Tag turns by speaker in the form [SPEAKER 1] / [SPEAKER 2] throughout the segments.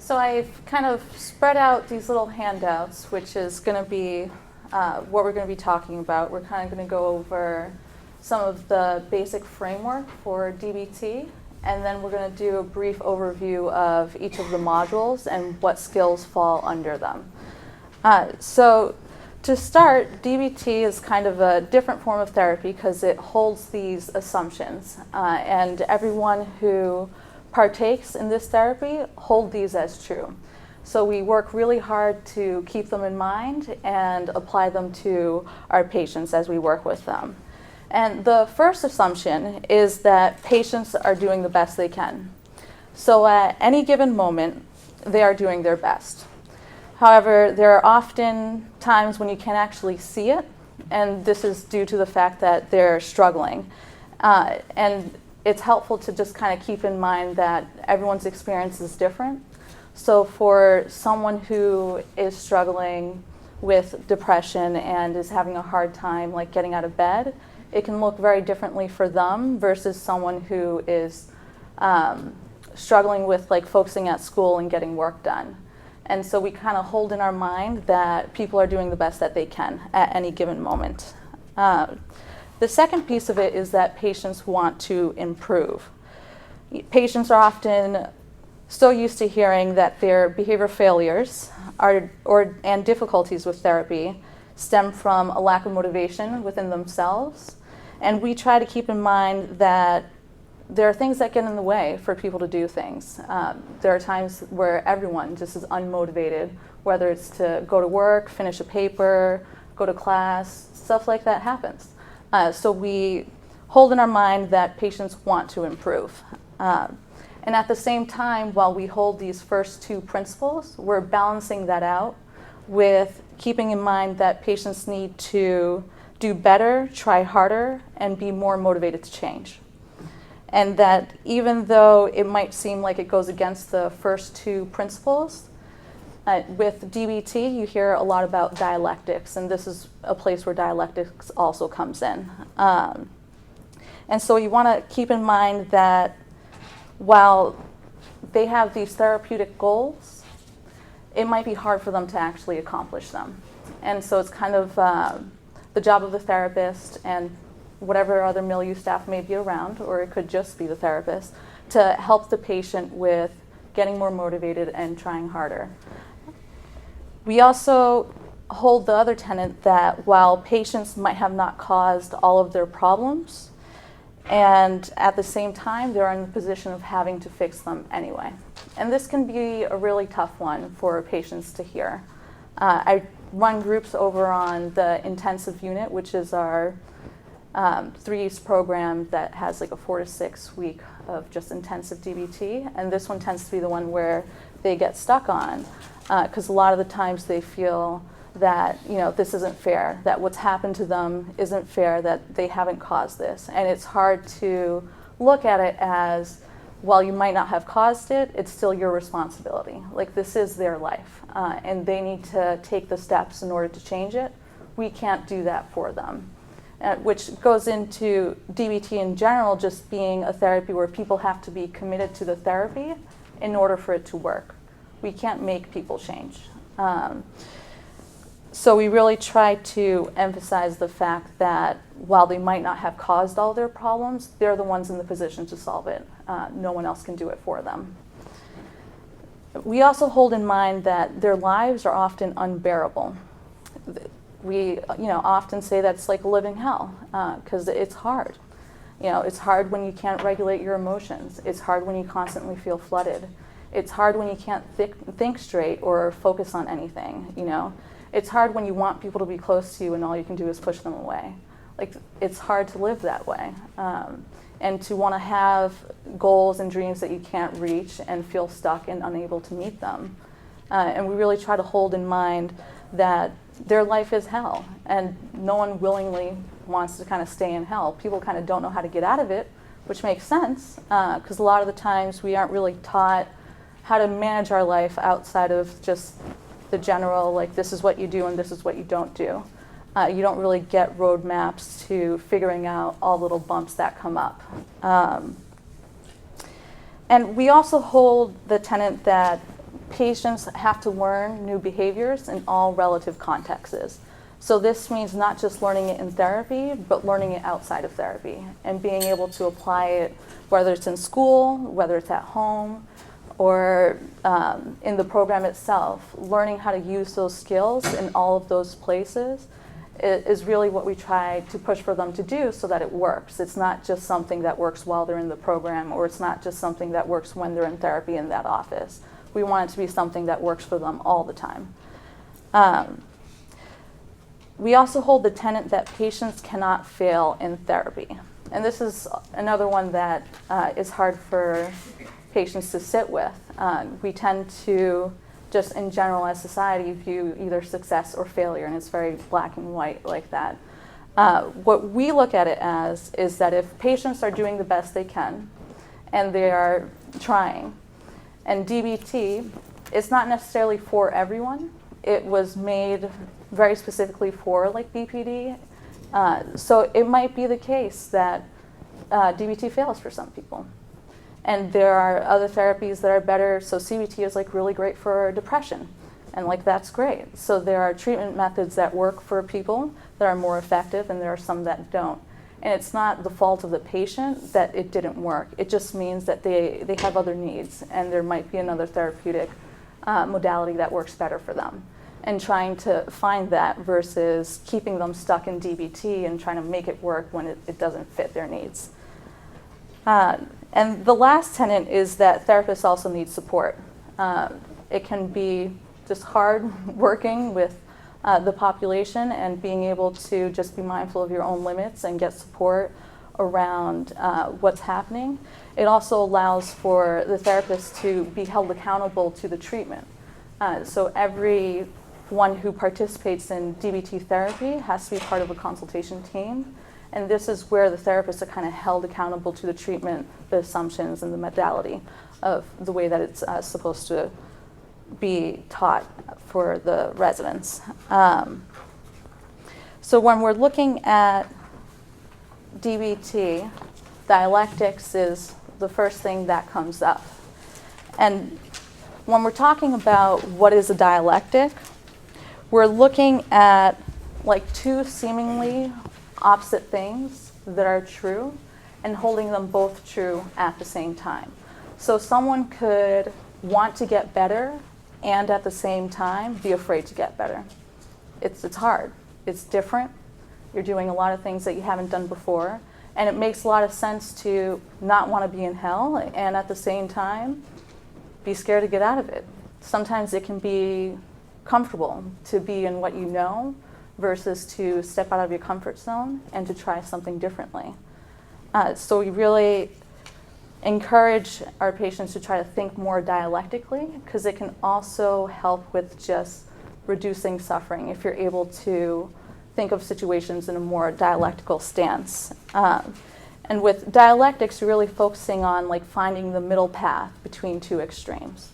[SPEAKER 1] So I've kind of spread out these little handouts, which is going to be what we're going to be talking about. We're kind of going to go over some of the basic framework for DBT, and then we're going to do a brief overview of each of the modules and what skills fall under them. So to start, DBT is kind of a different form of therapy because it holds these assumptions, and everyone who partakes in this therapy hold these as true. So we work really hard to keep them in mind and apply them to our patients as we work with them. And the first assumption is that patients are doing the best they can. So at any given moment, they are doing their best. However, there are often times when you can't actually see it, and this is due to the fact that they're struggling. And it's helpful to just kind of keep in mind that everyone's experience is different. So for someone who is struggling with depression and is having a hard time like getting out of bed, it can look very differently for them versus someone who is struggling with like focusing at school and getting work done. And so we kind of hold in our mind that people are doing the best that they can at any given moment. The second piece of it is that patients want to improve. Patients are often so used to hearing that their behavior failures and difficulties with therapy stem from a lack of motivation within themselves. And we try to keep in mind that there are things that get in the way for people to do things. There are times where everyone just is unmotivated, whether it's to go to work, finish a paper, go to class, stuff like that happens. So we hold in our mind that patients want to improve. And at the same time, while we hold these first two principles, we're balancing that out with keeping in mind that patients need to do better, try harder, and be more motivated to change. And that even though it might seem like it goes against the first two principles, with DBT, you hear a lot about dialectics, and this is a place where dialectics also comes in. And so you want to keep in mind that while they have these therapeutic goals, it might be hard for them to actually accomplish them. And so it's kind of the job of the therapist and whatever other milieu staff may be around, or it could just be the therapist, to help the patient with getting more motivated and trying harder. We also hold the other tenet that while patients might have not caused all of their problems, and at the same time, they're in the position of having to fix them anyway. And this can be a really tough one for patients to hear. I run groups over on the intensive unit, which is our 3 program that has like a 4 to 6 week of just intensive DBT. And this one tends to be the one where they get stuck on, because a lot of the times they feel that, you know, this isn't fair, that what's happened to them isn't fair, that they haven't caused this. And it's hard to look at it as, while you might not have caused it, it's still your responsibility. Like, this is their life, and they need to take the steps in order to change it. We can't do that for them. Which goes into DBT in general just being a therapy where people have to be committed to the therapy in order for it to work. We can't make people change. So we really try to emphasize the fact that while they might not have caused all their problems, they're the ones in the position to solve it. No one else can do it for them. We also hold in mind that their lives are often unbearable. We often say that's like living hell, because it's hard. It's hard when you can't regulate your emotions. It's hard when you constantly feel flooded. It's hard when you can't think straight or focus on anything, It's hard when you want people to be close to you and all you can do is push them away. Like, it's hard to live that way. And to want to have goals and dreams that you can't reach and feel stuck and unable to meet them. And we really try to hold in mind that their life is hell, and no one willingly wants to kind of stay in hell. People kind of don't know how to get out of it, which makes sense, because a lot of the times we aren't really taught how to manage our life outside of just the general, like, this is what you do and this is what you don't do. You don't really get roadmaps to figuring out all little bumps that come up. And we also hold the tenet that patients have to learn new behaviors in all relative contexts. So this means not just learning it in therapy, but learning it outside of therapy and being able to apply it, whether it's in school, whether it's at home, or in the program itself. Learning how to use those skills in all of those places is really what we try to push for them to do so that it works. It's not just something that works while they're in the program, or it's not just something that works when they're in therapy in that office. We want it to be something that works for them all the time. We also hold the tenet that patients cannot fail in therapy. And this is another one that is hard for patients to sit with. We tend to, just in general as society, view either success or failure, and it's very black and white like that. What we look at it as is that if patients are doing the best they can, and they are trying, and DBT is not necessarily for everyone. It was made very specifically for like BPD. So it might be the case that DBT fails for some people. And there are other therapies that are better. So CBT is like really great for depression. And like that's great. So there are treatment methods that work for people that are more effective, and there are some that don't. And it's not the fault of the patient that it didn't work. It just means that they have other needs, and there might be another therapeutic modality that works better for them. And trying to find that versus keeping them stuck in DBT and trying to make it work when it doesn't fit their needs. And the last tenet is that therapists also need support. It can be just hard working with the population and being able to just be mindful of your own limits and get support around what's happening. It also allows for the therapist to be held accountable to the treatment. So everyone who participates in DBT therapy has to be part of a consultation team. And this is where the therapists are kind of held accountable to the treatment, the assumptions, and the modality of the way that it's supposed to be taught for the residents. So when we're looking at DBT, dialectics is the first thing that comes up. And when we're talking about what is a dialectic, we're looking at like two seemingly opposite things that are true and holding them both true at the same time. So someone could want to get better and at the same time be afraid to get better. It's hard. It's different. You're doing a lot of things that you haven't done before, and it makes a lot of sense to not want to be in hell and at the same time be scared to get out of it. Sometimes it can be comfortable to be in what you know versus to step out of your comfort zone and to try something differently. So we really encourage our patients to try to think more dialectically, because it can also help with just reducing suffering if you're able to think of situations in a more dialectical stance. And with dialectics, you're really focusing on like finding the middle path between two extremes.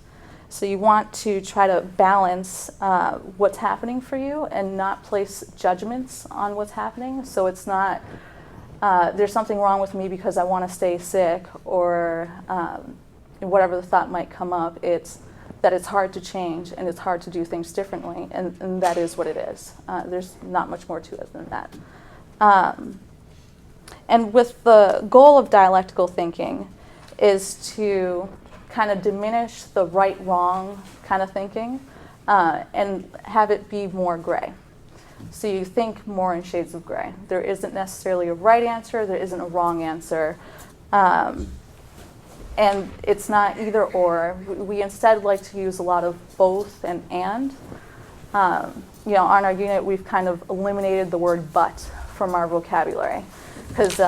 [SPEAKER 1] So you want to try to balance what's happening for you and not place judgments on what's happening. So it's not, there's something wrong with me because I want to stay sick, or whatever the thought might come up. It's that it's hard to change and it's hard to do things differently, and that is what it is. There's not much more to it than that. And with the goal of dialectical thinking is to kind of diminish the right-wrong kind of thinking and have it be more gray. So you think more in shades of gray. There isn't necessarily a right answer, there isn't a wrong answer. And it's not either or. We instead like to use a lot of both and. You know, on our unit, we've kind of eliminated the word but from our vocabulary. Because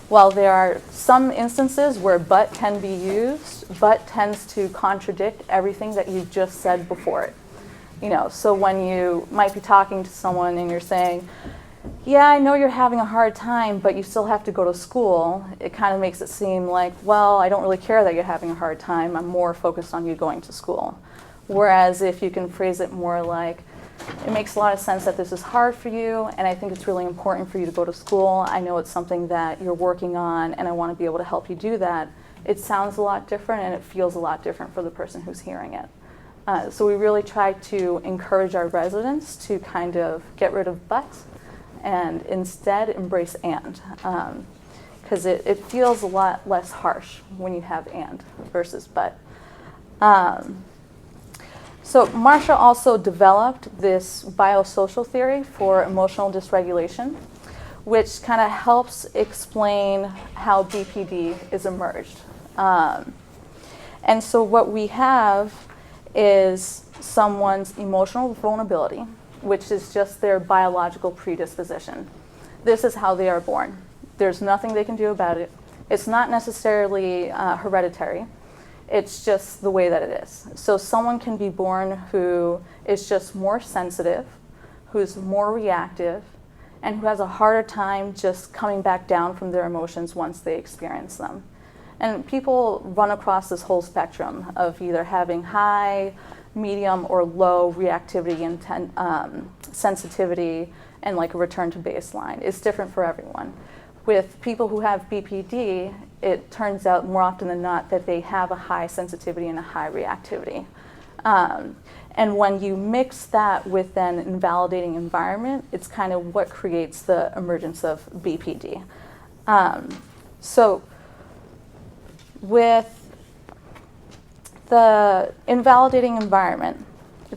[SPEAKER 1] while there are some instances where but can be used, but tends to contradict everything that you just said before it. You know, so when you might be talking to someone and you're saying, yeah, I know you're having a hard time, but you still have to go to school, it kind of makes it seem like, well, I don't really care that you're having a hard time, I'm more focused on you going to school. Whereas if you can phrase it more like, it makes a lot of sense that this is hard for you, and I think it's really important for you to go to school. I know it's something that you're working on, and I want to be able to help you do that. It sounds a lot different, and it feels a lot different for the person who's hearing it. So we really try to encourage our residents to kind of get rid of but and instead embrace and. Because it feels a lot less harsh when you have and versus but. So Marsha also developed this biosocial theory for emotional dysregulation, which kind of helps explain how BPD is emerged. And so what we have is someone's emotional vulnerability, which is just their biological predisposition. This is how they are born. There's nothing they can do about it. It's not necessarily hereditary. It's just the way that it is. So someone can be born who is just more sensitive, who's more reactive, and who has a harder time just coming back down from their emotions once they experience them. And people run across this whole spectrum of either having high, medium, or low reactivity and sensitivity, and like a return to baseline. It's different for everyone. With people who have BPD, it turns out more often than not that they have a high sensitivity and a high reactivity. And when you mix that with an invalidating environment, it's kind of what creates the emergence of BPD. So with the invalidating environment,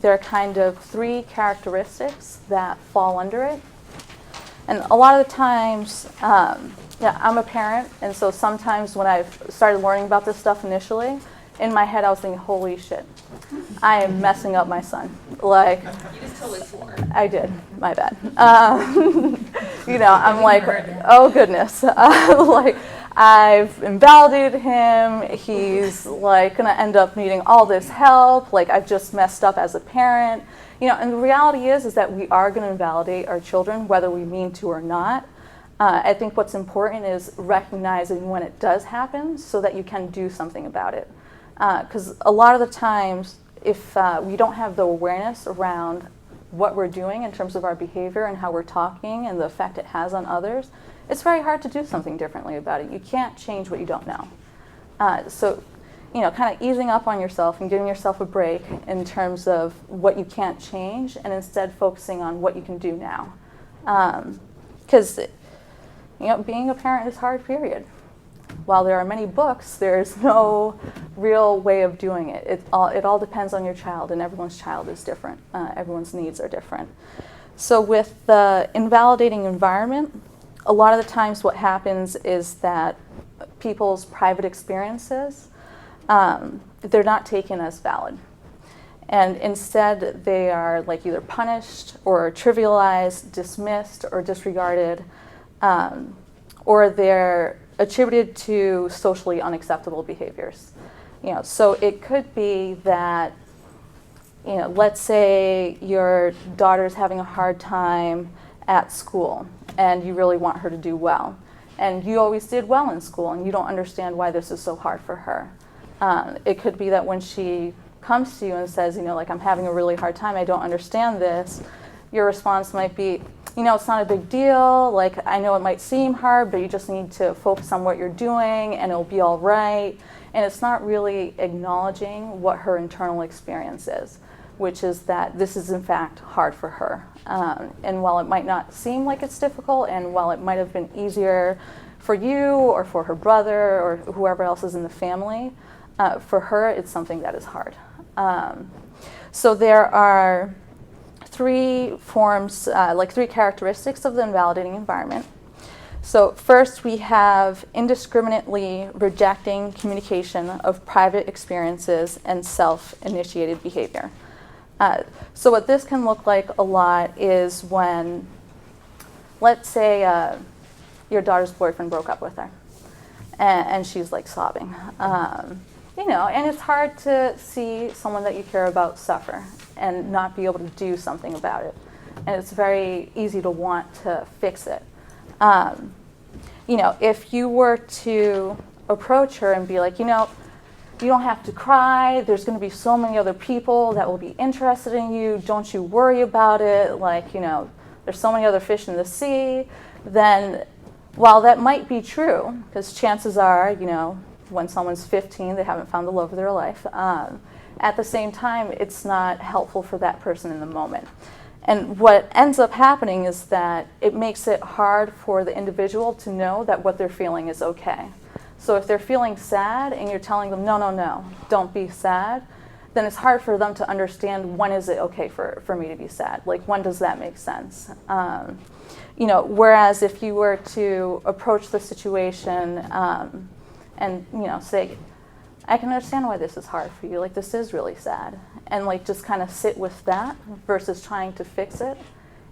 [SPEAKER 1] there are kind of three characteristics that fall under it. And a lot of the times, I'm a parent, and so sometimes when I started learning about this stuff initially, in my head I was thinking, holy shit, I am messing up my son. Like,
[SPEAKER 2] you just totally swore.
[SPEAKER 1] I did, my bad. I'm like, oh goodness. Like, I've invalidated him, he's like gonna end up needing all this help, like I've just messed up as a parent. And the reality is that we are going to invalidate our children, whether we mean to or not. I think what's important is recognizing when it does happen so that you can do something about it. Because a lot of the times, if we don't have the awareness around what we're doing in terms of our behavior and how we're talking and the effect it has on others, it's very hard to do something differently about it. You can't change what you don't know. So kind of easing up on yourself and giving yourself a break in terms of what you can't change and instead focusing on what you can do now. Because, being a parent is hard, period. While there are many books, there's no real way of doing it. It all depends on your child, and everyone's child is different. Everyone's needs are different. So with the invalidating environment, a lot of the times what happens is that people's private experiences, they're not taken as valid. And instead, they are like either punished or trivialized, dismissed, or disregarded, or they're attributed to socially unacceptable behaviors. So it could be that, let's say your daughter's having a hard time at school, and you really want her to do well. And you always did well in school, and you don't understand why this is so hard for her. It could be that when she comes to you and says, I'm having a really hard time, I don't understand this, your response might be, it's not a big deal, like I know it might seem hard, but you just need to focus on what you're doing and it'll be all right. And it's not really acknowledging what her internal experience is, which is that this is in fact hard for her. And while it might not seem like it's difficult, and while it might have been easier for you or for her brother or whoever else is in the family, for her, it's something that is hard. So there are three forms, three characteristics of the invalidating environment. So first, we have indiscriminately rejecting communication of private experiences and self-initiated behavior. So what this can look like a lot is when, let's say, your daughter's boyfriend broke up with her, and she's like sobbing. And it's hard to see someone that you care about suffer and not be able to do something about it. And it's very easy to want to fix it. If you were to approach her and be like, you don't have to cry, there's going to be so many other people that will be interested in you, don't you worry about it, there's so many other fish in the sea, then while that might be true, because chances are, when someone's 15, they haven't found the love of their life, At the same time, it's not helpful for that person in the moment. And what ends up happening is that it makes it hard for the individual to know that what they're feeling is okay. So if they're feeling sad and you're telling them, no, no, no, don't be sad, then it's hard for them to understand, when is it okay for me to be sad? Like, when does that make sense? Whereas if you were to approach the situation and, say, I can understand why this is hard for you, like, this is really sad, and like just kind of sit with that versus trying to fix it,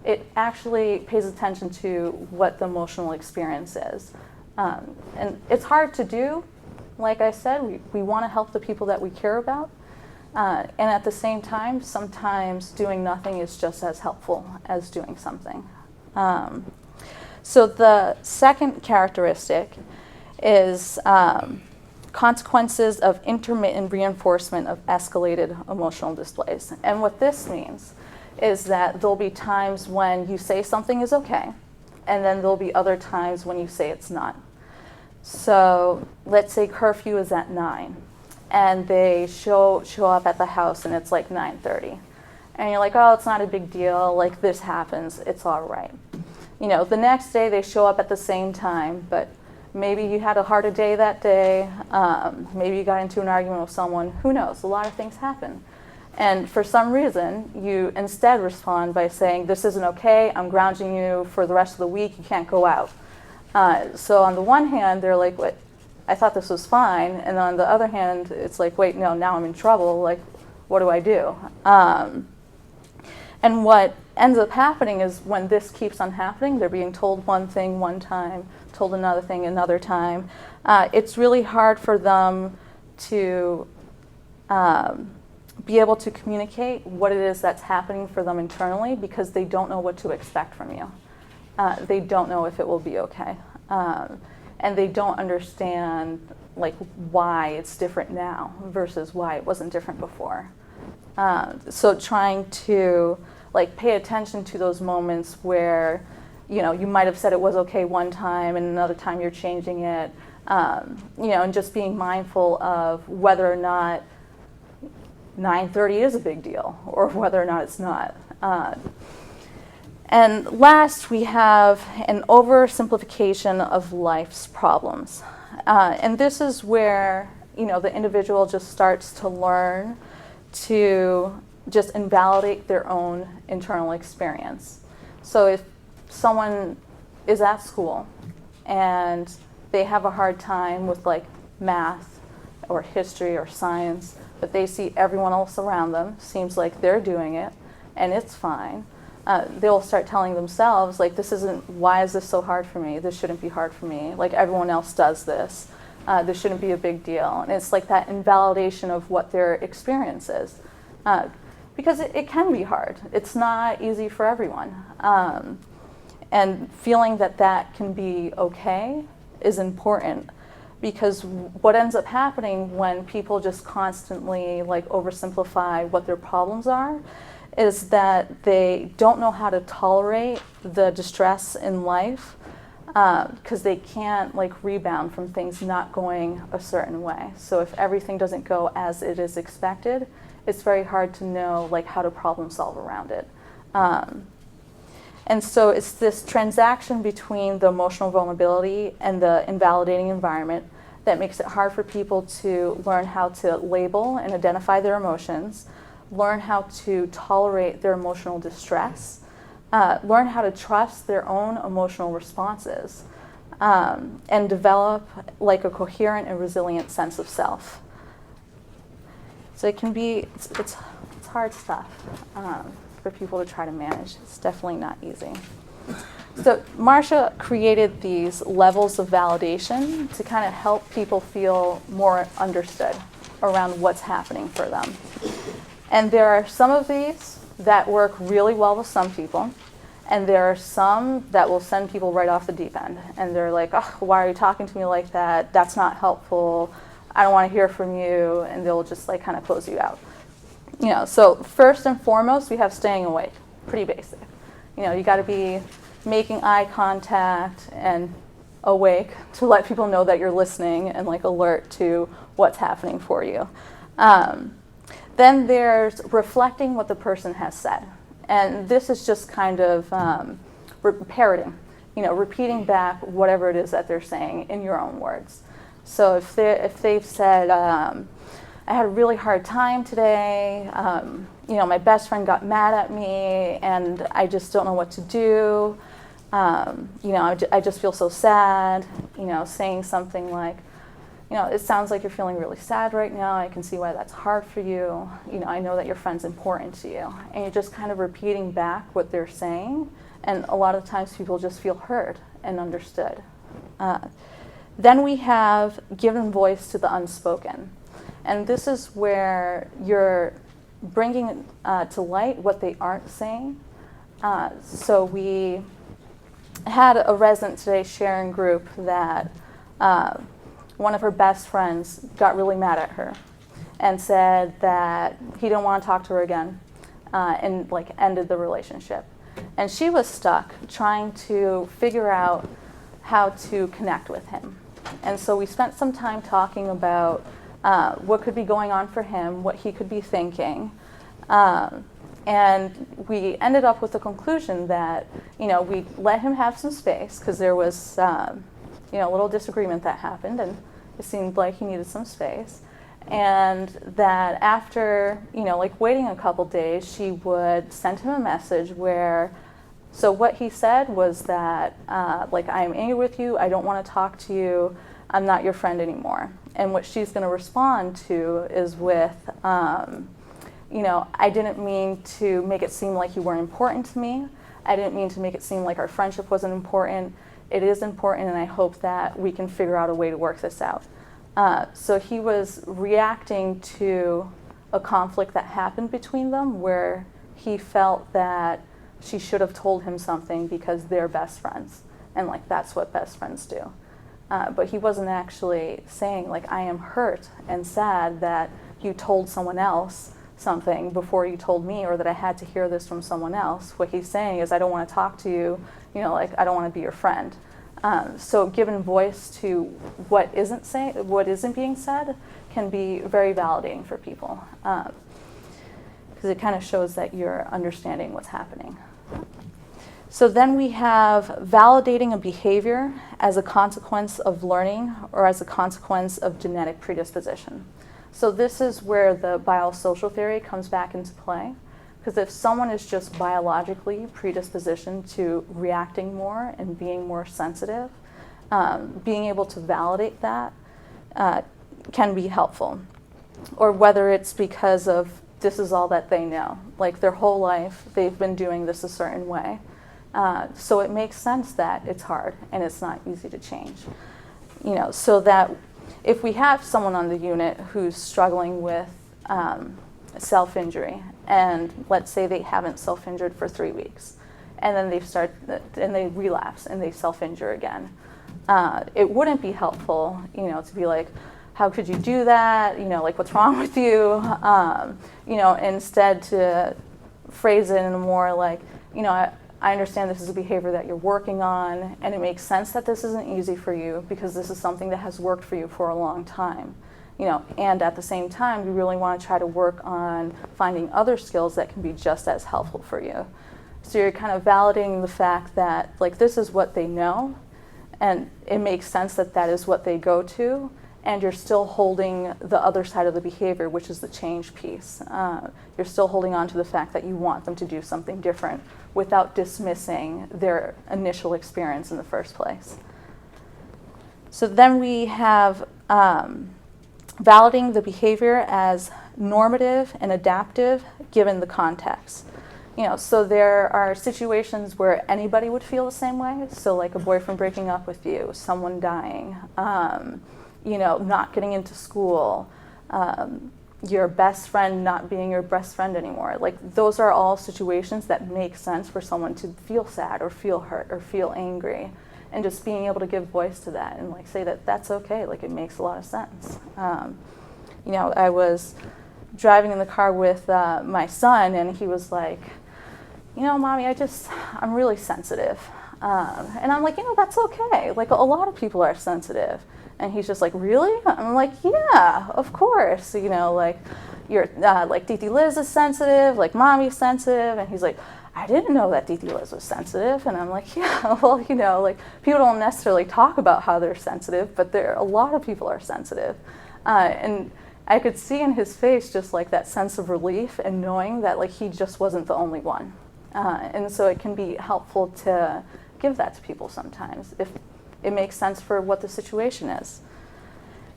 [SPEAKER 1] it actually pays attention to what the emotional experience is. And it's hard to do. Like I said, we want to help the people that we care about. And at the same time, sometimes doing nothing is just as helpful as doing something. So the second characteristic is consequences of intermittent reinforcement of escalated emotional displays. And what this means is that there'll be times when you say something is okay, and then there'll be other times when you say it's not. So let's say curfew is at 9, and they show up at the house and it's like 9:30. And you're like, oh, it's not a big deal, like this happens, it's all right. The next day they show up at the same time, but maybe you had a harder day that day, maybe you got into an argument with someone, who knows, a lot of things happen. And for some reason, you instead respond by saying, this isn't okay, I'm grounding you for the rest of the week, you can't go out. So on the one hand, they're like, what? I thought this was fine. And on the other hand, it's like, wait, no, now I'm in trouble, like, what do I do? And what ends up happening is when this keeps on happening, they're being told one thing one time, told another thing another time. It's really hard for them to be able to communicate what it is that's happening for them internally, because they don't know what to expect from you. They don't know if it will be okay. And they don't understand like why it's different now versus why it wasn't different before. So trying to like pay attention to those moments where you might have said it was okay one time and another time you're changing it, and just being mindful of whether or not 9:30 is a big deal or whether or not it's not. And last, we have an oversimplification of life's problems. And this is where the individual just starts to learn to just invalidate their own internal experience. So if someone is at school and they have a hard time with like math or history or science, but they see everyone else around them seems like they're doing it and it's fine, they'll start telling themselves like, why is this so hard for me? This shouldn't be hard for me. Like, everyone else does this. This shouldn't be a big deal. And it's like that invalidation of what their experience is. Because it can be hard. It's not easy for everyone. And feeling that can be okay is important, because what ends up happening when people just constantly like oversimplify what their problems are is that they don't know how to tolerate the distress in life, because they can't like rebound from things not going a certain way. So if everything doesn't go as it is expected, it's very hard to know like how to problem solve around it. And so it's this transaction between the emotional vulnerability and the invalidating environment that makes it hard for people to learn how to label and identify their emotions, learn how to tolerate their emotional distress, learn how to trust their own emotional responses, and develop like a coherent and resilient sense of self. So it can be, it's hard stuff for people to try to manage. It's definitely not easy. So Marsha created these levels of validation to kind of help people feel more understood around what's happening for them. And there are some of these that work really well with some people, and there are some that will send people right off the deep end. And they're like, oh, why are you talking to me like that? That's not helpful. I don't want to hear from you. And they'll just like kind of close you out. So first and foremost, we have staying awake. Pretty basic. You got to be making eye contact and awake to let people know that you're listening and like alert to what's happening for you. Then there's reflecting what the person has said. And this is just kind of parroting, repeating back whatever it is that they're saying in your own words. So if they've said, I had a really hard time today, my best friend got mad at me and I just don't know what to do, I just feel so sad, saying something like, it sounds like you're feeling really sad right now. I can see why that's hard for you. I know that your friend's important to you. And you're just kind of repeating back what they're saying. And a lot of times people just feel heard and understood. Then we have given voice to the unspoken. And this is where you're bringing to light what they aren't saying. So we had a resident today sharing group that one of her best friends got really mad at her and said that he didn't want to talk to her again and ended the relationship. And she was stuck trying to figure out how to connect with him. And so we spent some time talking about what could be going on for him, what he could be thinking. And we ended up with the conclusion that, we let him have some space because there was, a little disagreement that happened and it seemed like he needed some space. And that after, waiting a couple days, she would send him a message where, so what he said was that, I am angry with you, I don't want to talk to you, I'm not your friend anymore. And what she's going to respond to is with, I didn't mean to make it seem like you weren't important to me. I didn't mean to make it seem like our friendship wasn't important. It is important, and I hope that we can figure out a way to work this out. So he was reacting to a conflict that happened between them where he felt that she should have told him something because they're best friends. And that's what best friends do. But he wasn't actually saying I am hurt and sad that you told someone else something before you told me, or that I had to hear this from someone else. What he's saying is, I don't want to talk to you, I don't want to be your friend. So giving voice to what isn't being said can be very validating for people, because it kind of shows that you're understanding what's happening. So then we have validating a behavior as a consequence of learning or as a consequence of genetic predisposition. So this is where the biosocial theory comes back into play, because if someone is just biologically predispositioned to reacting more and being more sensitive, being able to validate that can be helpful. Or whether it's because of this is all that they know, their whole life they've been doing this a certain way. So it makes sense that it's hard and it's not easy to change. So that if we have someone on the unit who's struggling with self-injury, and let's say they haven't self-injured for 3 weeks, and then they relapse and they self-injure again, it wouldn't be helpful, to be like, how could you do that? What's wrong with you? Instead to phrase it in a more I understand this is a behavior that you're working on, and it makes sense that this isn't easy for you because this is something that has worked for you for a long time. And at the same time, we really want to try to work on finding other skills that can be just as helpful for you. So you're kind of validating the fact that this is what they know, and it makes sense that that is what they go to, and you're still holding the other side of the behavior, which is the change piece. You're still holding on to the fact that you want them to do something different without dismissing their initial experience in the first place. So then we have validating the behavior as normative and adaptive given the context. So there are situations where anybody would feel the same way. So a boyfriend breaking up with you, someone dying, not getting into school, your best friend not being your best friend anymore. Those are all situations that make sense for someone to feel sad or feel hurt or feel angry. And just being able to give voice to that and say that that's okay, it makes a lot of sense. I was driving in the car with my son, and he was like, Mommy, I'm really sensitive. And I'm like, that's okay. A lot of people are sensitive. And he's just like, really? I'm like, yeah, of course. you're like DT Liz is sensitive, like mommy's sensitive. And he's like, I didn't know that DT Liz was sensitive. And I'm like, yeah, well, you know, like people don't necessarily talk about how they're sensitive, but a lot of people are sensitive. And I could see in his face just like that sense of relief and knowing that like he just wasn't the only one. And so it can be helpful to give that to people sometimes if it makes sense for what the situation is.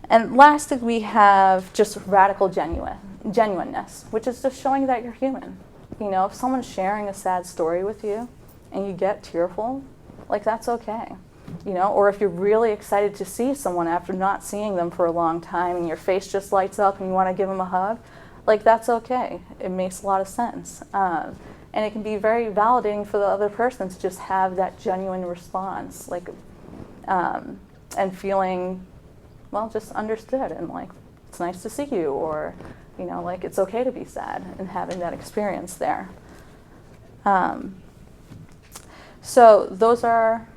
[SPEAKER 1] And lastly, we have just radical genuineness, which is just showing that you're human. You know, if someone's sharing a sad story with you and you get tearful, like that's okay. You know, or if you're really excited to see someone after not seeing them for a long time and your face just lights up and you want to give them a hug, like that's okay. It makes a lot of sense. And it can be very validating for the other person to just have that genuine response, like, and feeling, well, just understood and like, it's nice to see you, or, you know, like it's okay to be sad, and having that experience there. So those are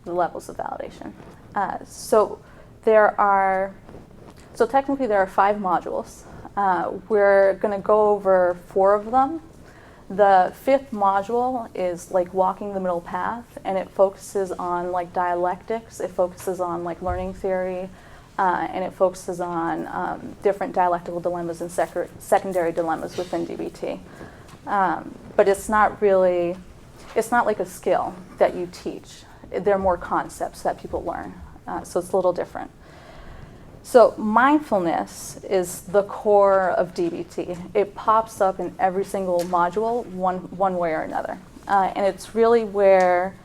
[SPEAKER 1] the levels of validation. So technically there are 5 modules. We're going to go over 4 of them. The 5th module is like walking the middle path, and it focuses on like dialectics, it focuses on like learning theory, and it focuses on different dialectical dilemmas and secondary dilemmas within DBT. But it's not like a skill that you teach. They're more concepts that people learn, so it's a little different. So mindfulness is the core of DBT. It pops up in every single module one way or another. And it's really where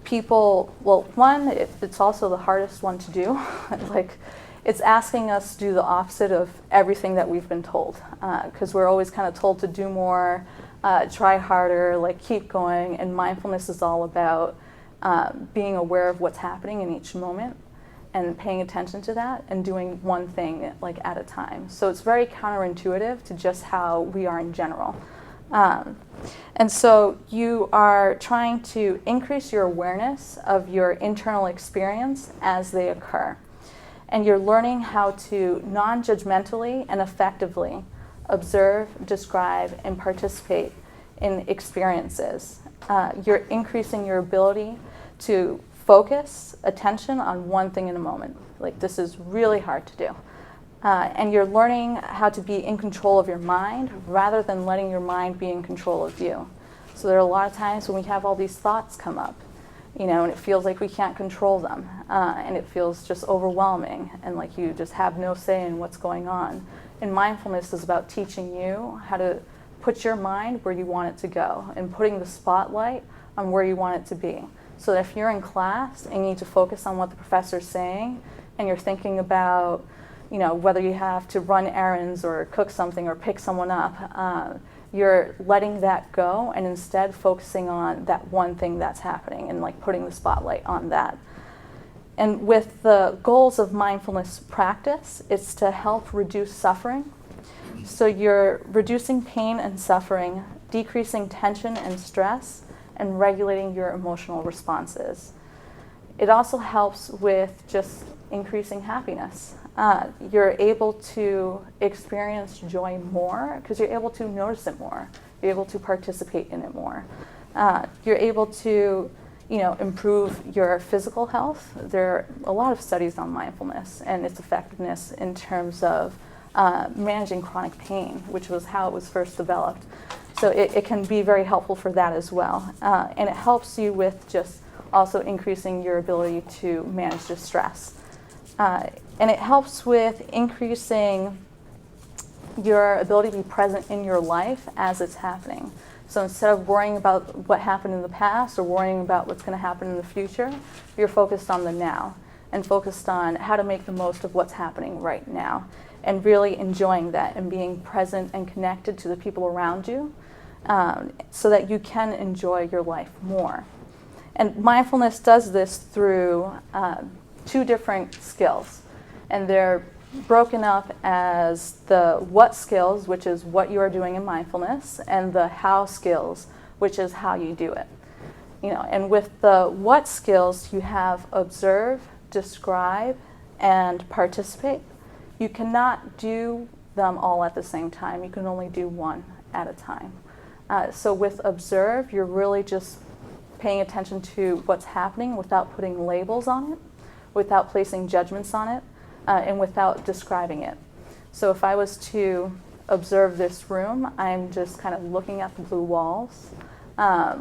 [SPEAKER 1] people, well, one, it's also the hardest one to do. Like, it's asking us to do the opposite of everything that we've been told. Because we're always kind of told to do more, try harder, like keep going. And mindfulness is all about being aware of what's happening in each moment and paying attention to that and doing one thing like at a time. So it's very counterintuitive to just how we are in general. And so you are trying to increase your awareness of your internal experience as they occur. And you're learning how to non-judgmentally and effectively observe, describe, and participate in experiences. You're increasing your ability to focus attention on one thing in a moment. Like, this is really hard to do. And you're learning how to be in control of your mind rather than letting your mind be in control of you. So there are a lot of times when we have all these thoughts come up, you know, and it feels like we can't control them, and it feels just overwhelming, and like you just have no say in what's going on. And mindfulness is about teaching you how to put your mind where you want it to go and putting the spotlight on where you want it to be. So that if you're in class and you need to focus on what the professor's saying, and you're thinking about, you know, whether you have to run errands or cook something or pick someone up, you're letting that go and instead focusing on that one thing that's happening and like putting the spotlight on that. And with the goals of mindfulness practice, it's to help reduce suffering. So you're reducing pain and suffering, decreasing tension and stress, and regulating your emotional responses. It also helps with just increasing happiness. You're able to experience joy more because you're able to notice it more. You're able to participate in it more. You're able to, you know, improve your physical health. There are a lot of studies on mindfulness and its effectiveness in terms of managing chronic pain, which was how it was first developed. So it can be very helpful for that as well. And it helps you with just also increasing your ability to manage the stress. And it helps with increasing your ability to be present in your life as it's happening. So instead of worrying about what happened in the past or worrying about what's going to happen in the future, you're focused on the now and focused on how to make the most of what's happening right now and really enjoying that and being present and connected to the people around you, so that you can enjoy your life more. And mindfulness does this through 2 different skills. And they're broken up as the what skills, which is what you are doing in mindfulness, and the how skills, which is how you do it. You know, and with the what skills, you have observe, describe, and participate. You cannot do them all at the same time. You can only do one at a time. So with observe, you're really just paying attention to what's happening without putting labels on it, without placing judgments on it, and without describing it. So if I was to observe this room, I'm just kind of looking at the blue walls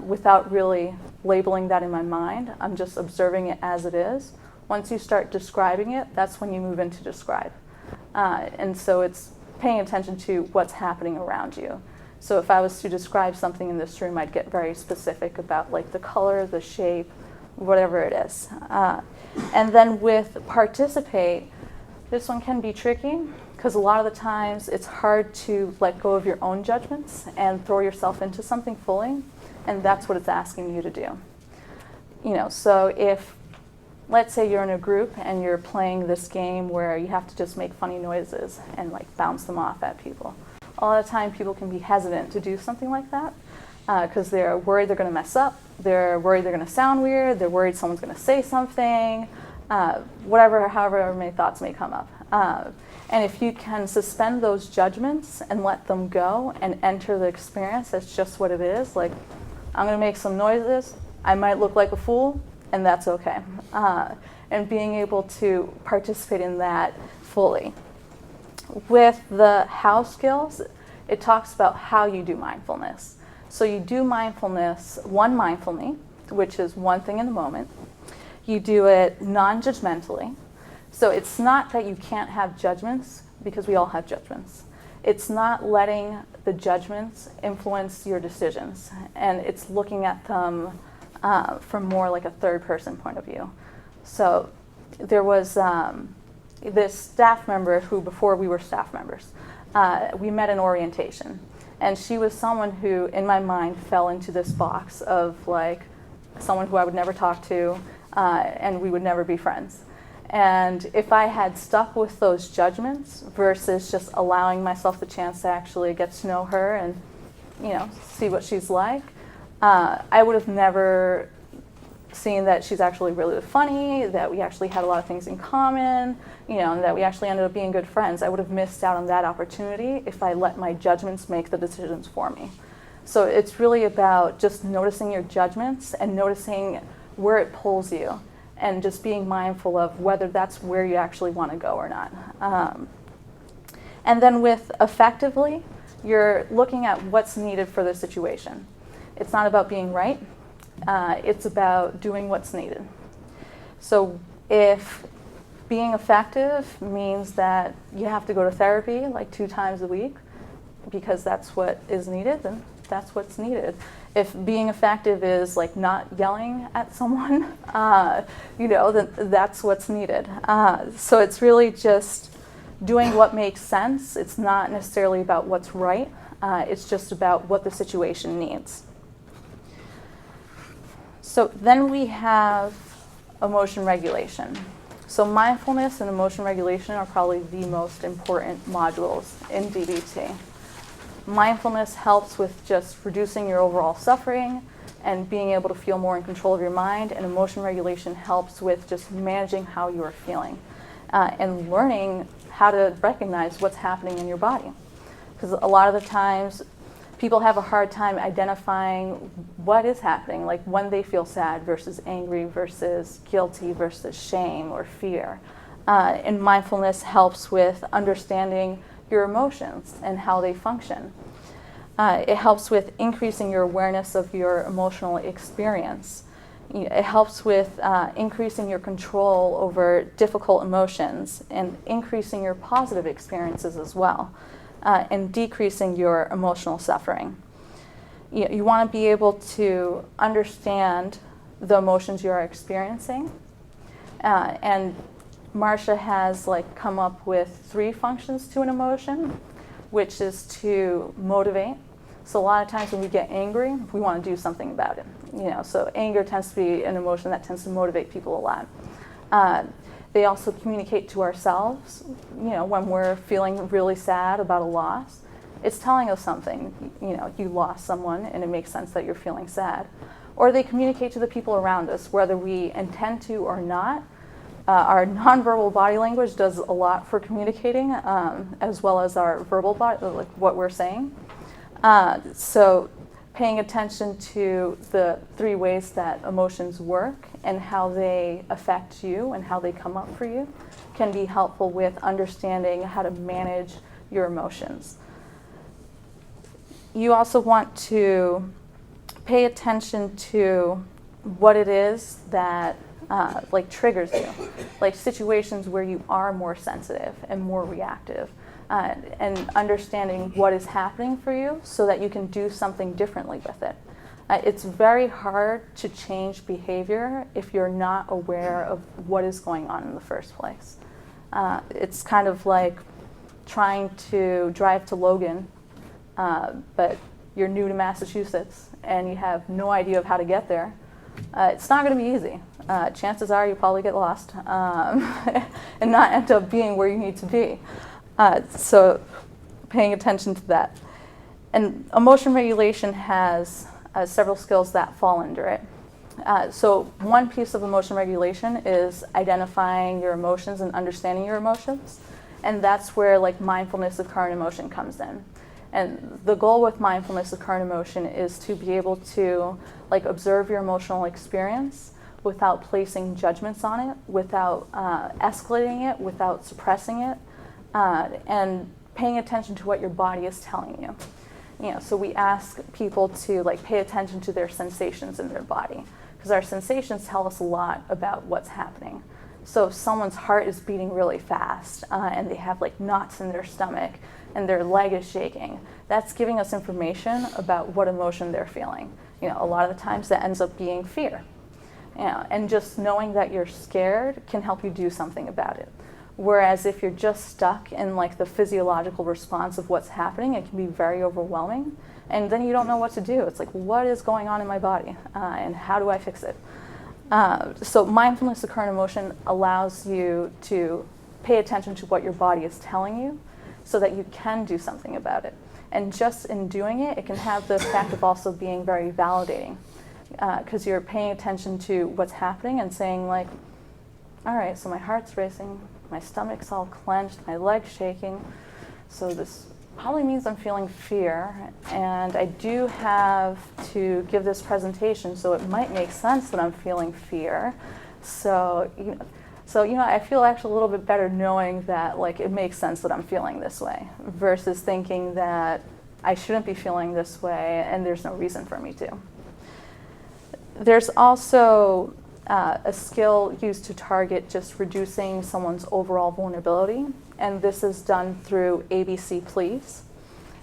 [SPEAKER 1] without really labeling that in my mind. I'm just observing it as it is. Once you start describing it, that's when you move into describe. And so it's paying attention to what's happening around you. So if I was to describe something in this room, I'd get very specific about like the color, the shape, whatever it is. And then with participate, this one can be tricky because a lot of the times it's hard to let go of your own judgments and throw yourself into something fully, and that's what it's asking you to do. You know, so if, let's say you're in a group and you're playing this game where you have to just make funny noises and like bounce them off at people. A lot of the time people can be hesitant to do something like that because they're worried they're going to mess up, they're worried they're going to sound weird, they're worried someone's going to say something, however many thoughts may come up. And if you can suspend those judgments and let them go and enter the experience as just what it is, like I'm going to make some noises, I might look like a fool, and that's okay. And being able to participate in that fully. With the how skills, it talks about how you do mindfulness. So you do mindfulness, one mindfully, which is one thing in the moment. You do it non-judgmentally. So it's not that you can't have judgments, because we all have judgments. It's not letting the judgments influence your decisions, and it's looking at them from more like a third person point of view. So there was this staff member who, before we were staff members, we met in orientation. And she was someone who, in my mind, fell into this box of like someone who I would never talk to, and we would never be friends. And if I had stuck with those judgments versus just allowing myself the chance to actually get to know her and, you know, see what she's like, I would have never seen that she's actually really funny, that we actually had a lot of things in common, you know, and that we actually ended up being good friends. I would have missed out on that opportunity if I let my judgments make the decisions for me. So it's really about just noticing your judgments and noticing where it pulls you, and just being mindful of whether that's where you actually want to go or not. And then with effectively, you're looking at what's needed for the situation. It's not about being right. It's about doing what's needed. So if being effective means that you have to go to therapy like 2 times a week because that's what is needed, then that's what's needed. If being effective is like not yelling at someone, you know, then that's what's needed. So it's really just doing what makes sense. It's not necessarily about what's right. It's just about what the situation needs. So then we have emotion regulation. So mindfulness and emotion regulation are probably the most important modules in DBT. Mindfulness helps with just reducing your overall suffering and being able to feel more in control of your mind, and emotion regulation helps with just managing how you are feeling and learning how to recognize what's happening in your body. Because a lot of the times people have a hard time identifying what is happening, like when they feel sad versus angry versus guilty versus shame or fear. And mindfulness helps with understanding your emotions and how they function. It helps with increasing your awareness of your emotional experience. It helps with increasing your control over difficult emotions and increasing your positive experiences as well, and decreasing your emotional suffering. You want to be able to understand the emotions you are experiencing, and Marcia has come up with 3 functions to an emotion, which is to motivate. So a lot of times when we get angry, we want to do something about it. So anger tends to be an emotion that tends to motivate people a lot. They also communicate to ourselves. When we're feeling really sad about a loss, it's telling us something. You lost someone, and it makes sense that you're feeling sad. Or they communicate to the people around us, whether we intend to or not. our nonverbal body language does a lot for communicating, as well as our verbal body, like what we're saying. So paying attention to the 3 ways that emotions work and how they affect you and how they come up for you can be helpful with understanding how to manage your emotions. You also want to pay attention to what it is that like triggers you, like situations where you are more sensitive and more reactive, and understanding what is happening for you so that you can do something differently with it. It's very hard to change behavior if you're not aware of what is going on in the first place. It's kind of like trying to drive to Logan, but you're new to Massachusetts and you have no idea of how to get there. It's not going to be easy. Chances are you'll probably get lost and not end up being where you need to be. So paying attention to that. And emotion regulation has several skills that fall under it. So one piece of emotion regulation is identifying your emotions and understanding your emotions. And that's where like mindfulness of current emotion comes in. And the goal with mindfulness of current emotion is to be able to like observe your emotional experience without placing judgments on it, without escalating it, without suppressing it, and paying attention to what your body is telling you. You know, so we ask people to like pay attention to their sensations in their body, because our sensations tell us a lot about what's happening. So if someone's heart is beating really fast and they have like knots in their stomach and their leg is shaking, that's giving us information about what emotion they're feeling. You know, a lot of the times that ends up being fear. You know, and just knowing that you're scared can help you do something about it. Whereas if you're just stuck in like the physiological response of what's happening, it can be very overwhelming. And then you don't know what to do. It's like, what is going on in my body? And how do I fix it? So mindfulness of current emotion allows you to pay attention to what your body is telling you so that you can do something about it. And just in doing it, it can have the effect of also being very validating, because you're paying attention to what's happening and saying like, all right, so my heart's racing, my stomach's all clenched, my leg's shaking, so this probably means I'm feeling fear, and I do have to give this presentation, so it might make sense that I'm feeling fear. So I feel actually a little bit better knowing that like it makes sense that I'm feeling this way versus thinking that I shouldn't be feeling this way and there's no reason for me to. There's also a skill used to target just reducing someone's overall vulnerability, and this is done through ABC Please.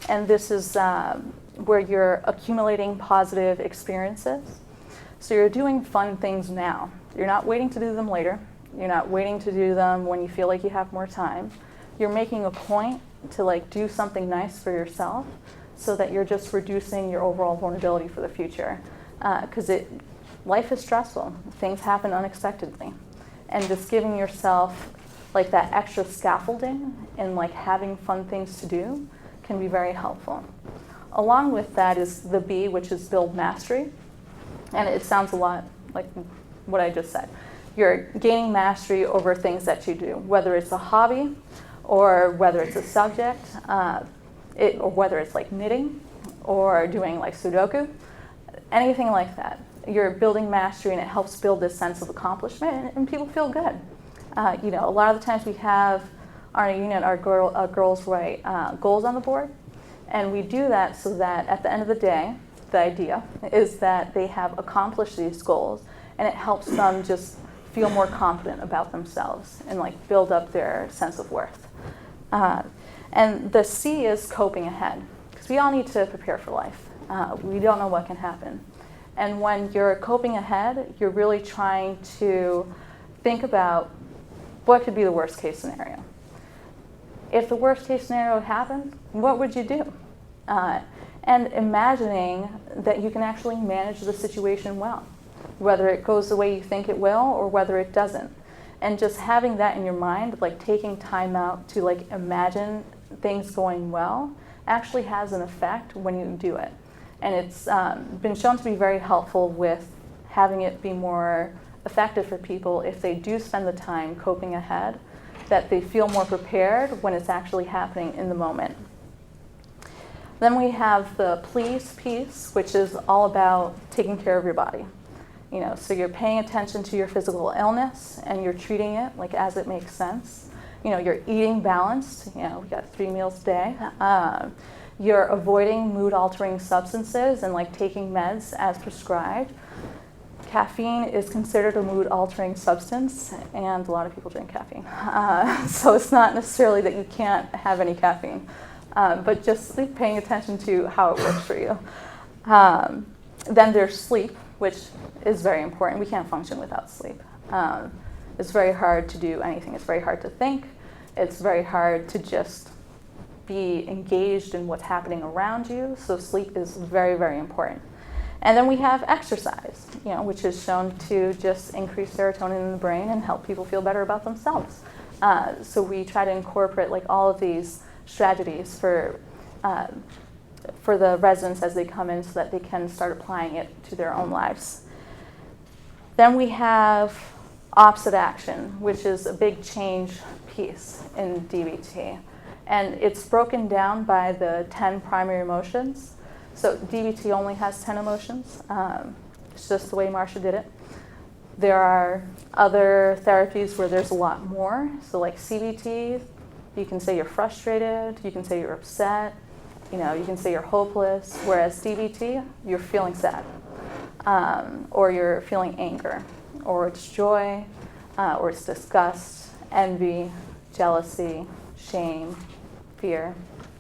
[SPEAKER 1] And this is where you're accumulating positive experiences. So you're doing fun things now. You're not waiting to do them later. You're not waiting to do them when you feel like you have more time. You're making a point to like do something nice for yourself so that you're just reducing your overall vulnerability for the future. Because life is stressful. Things happen unexpectedly. And just giving yourself like that extra scaffolding and like having fun things to do can be very helpful. Along with that is the B, which is build mastery. And it sounds a lot like what I just said. You're gaining mastery over things that you do, whether it's a hobby or whether it's a subject, or whether it's like knitting or doing like Sudoku, anything like that. You're building mastery and it helps build this sense of accomplishment and people feel good. A lot of the times we have our unit, our girls write goals on the board, and we do that so that at the end of the day, the idea is that they have accomplished these goals and it helps them just feel more confident about themselves and like build up their sense of worth. And the C is coping ahead, because we all need to prepare for life. We don't know what can happen. And when you're coping ahead, you're really trying to think about what could be the worst case scenario. If the worst case scenario happened, what would you do? And imagining that you can actually manage the situation well, whether it goes the way you think it will or whether it doesn't. And just having that in your mind, like taking time out to like imagine things going well, actually has an effect when you do it. And it's been shown to be very helpful with having it be more effective for people if they do spend the time coping ahead, that they feel more prepared when it's actually happening in the moment. Then we have the please piece, which is all about taking care of your body. So you're paying attention to your physical illness and you're treating it like as it makes sense. You're eating balanced. We got 3 meals a day. You're avoiding mood-altering substances and like taking meds as prescribed. Caffeine is considered a mood-altering substance, and a lot of people drink caffeine. So it's not necessarily that you can't have any caffeine, but just paying attention to how it works for you. Then there's sleep, which is very important. We can't function without sleep. It's very hard to do anything. It's very hard to think. It's very hard to just be engaged in what's happening around you. So sleep is very, very important. And then we have exercise, which is shown to just increase serotonin in the brain and help people feel better about themselves. So we try to incorporate like all of these strategies for the residents as they come in so that they can start applying it to their own lives. Then we have opposite action, which is a big change piece in DBT. And it's broken down by the 10 primary emotions. So DBT only has 10 emotions. It's just the way Marcia did it. There are other therapies where there's a lot more. So like CBT, you can say you're frustrated, you can say you're upset, you can say you're hopeless, whereas DBT, you're feeling sad, or you're feeling anger, or it's joy, or it's disgust, envy, jealousy, shame, fear.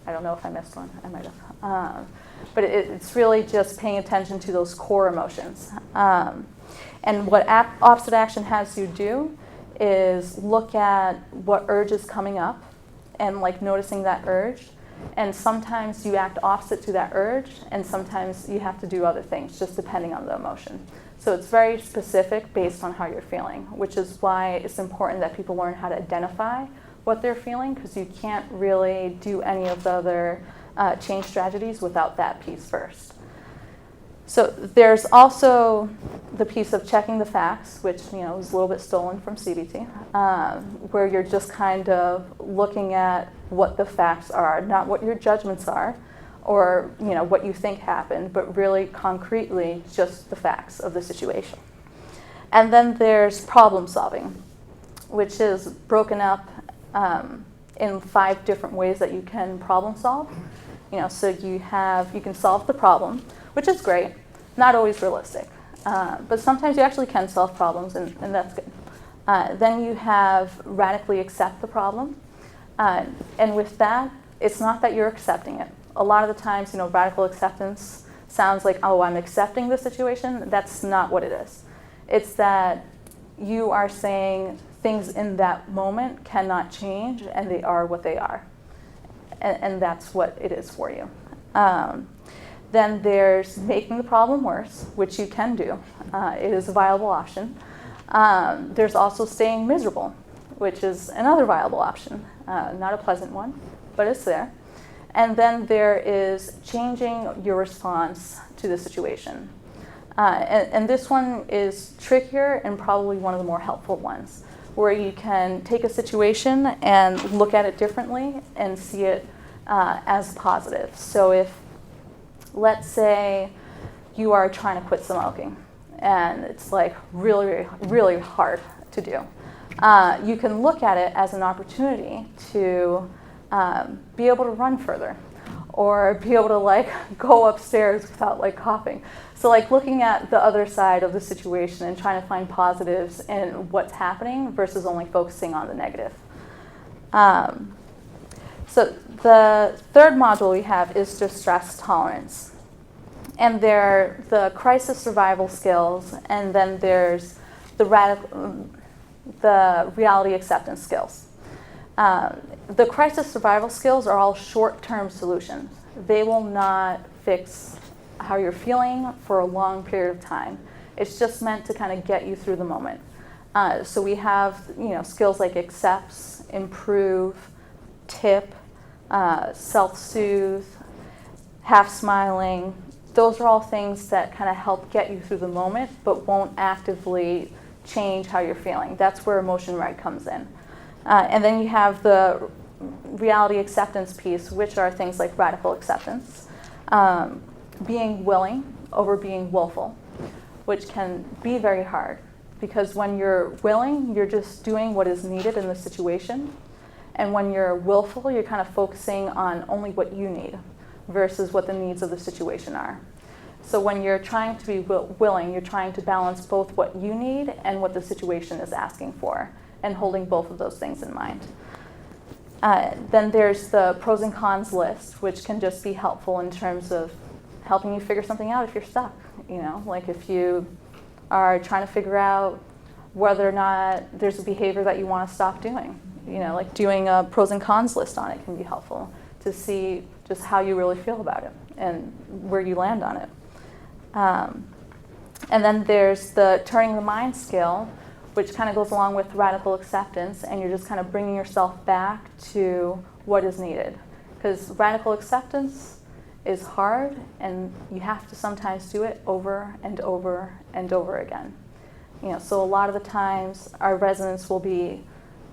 [SPEAKER 1] I don't know if I missed one, I might have. But it's really just paying attention to those core emotions. And what opposite action has you do is look at what urge is coming up and like noticing that urge. And sometimes you act opposite to that urge, and sometimes you have to do other things, just depending on the emotion. So it's very specific based on how you're feeling, which is why it's important that people learn how to identify what they're feeling, because you can't really do any of the other change strategies without that piece first. So there's also the piece of checking the facts, which is a little bit stolen from CBT, where you're just kind of looking at what the facts are, not what your judgments are, or what you think happened, but really concretely just the facts of the situation. And then there's problem solving, which is broken up in 5 different ways that you can problem solve. So you can solve the problem, which is great, not always realistic, but sometimes you actually can solve problems, and that's good. Then you have radically accept the problem, and with that, it's not that you're accepting it. A lot of the times, radical acceptance sounds like, oh, I'm accepting the situation. That's not what it is. It's that you are saying things in that moment cannot change, and they are what they are. And that's what it is for you. Then there's making the problem worse, which you can do. It is a viable option. There's also staying miserable, which is another viable option. Not a pleasant one, but it's there. And then there is changing your response to the situation. And this one is trickier and probably one of the more helpful ones, where you can take a situation and look at it differently and see it as positive. So if, let's say, you are trying to quit smoking, and it's like really, really hard to do, you can look at it as an opportunity to be able to run further, or be able to go upstairs without coughing. So looking at the other side of the situation and trying to find positives in what's happening versus only focusing on the negative. So the third module we have is distress tolerance. And there are the crisis survival skills, and then there's the reality acceptance skills. The crisis survival skills are all short-term solutions. They will not fix how you're feeling for a long period of time. It's just meant to kind of get you through the moment. So we have skills like accepts, improve, tip, self-soothe, half smiling. Those are all things that kind of help get you through the moment, but won't actively change how you're feeling. That's where emotion reg comes in. And then you have the reality acceptance piece, which are things like radical acceptance, being willing over being willful, which can be very hard, because when you're willing, you're just doing what is needed in the situation. And when you're willful, you're kind of focusing on only what you need versus what the needs of the situation are. So when you're trying to be willing, you're trying to balance both what you need and what the situation is asking for, and holding both of those things in mind. Then there's the pros and cons list, which can just be helpful in terms of helping you figure something out if you're stuck. You know, like if you are trying to figure out whether or not there's a behavior that you want to stop doing. You know, like doing a pros and cons list on it can be helpful to see just how you really feel about it and where you land on it. And then there's the turning the mind scale, which kind of goes along with radical acceptance, and you're just kind of bringing yourself back to what is needed. Because radical acceptance is hard, and you have to sometimes do it over and over and over again. You know, so a lot of the times our residents will be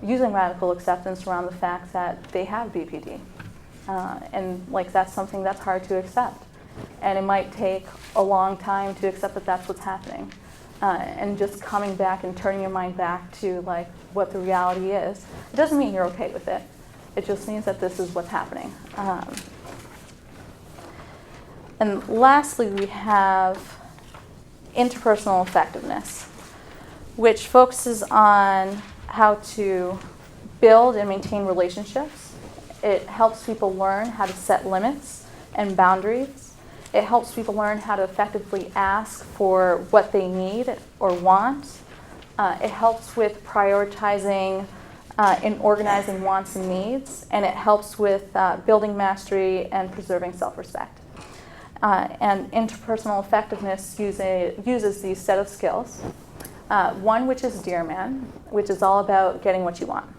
[SPEAKER 1] using radical acceptance around the fact that they have BPD. And like that's something that's hard to accept. And it might take a long time to accept that that's what's happening. And just coming back and turning your mind back to like what the reality is. It doesn't mean you're okay with it. It just means that this is what's happening. And lastly, we have interpersonal effectiveness, which focuses on how to build and maintain relationships. It helps people learn how to set limits and boundaries. It helps people learn how to effectively ask for what they need or want. It helps with prioritizing and organizing wants and needs, and it helps with building mastery and preserving self-respect. And interpersonal effectiveness uses these set of skills. One, which is Dear Man, which is all about getting what you want.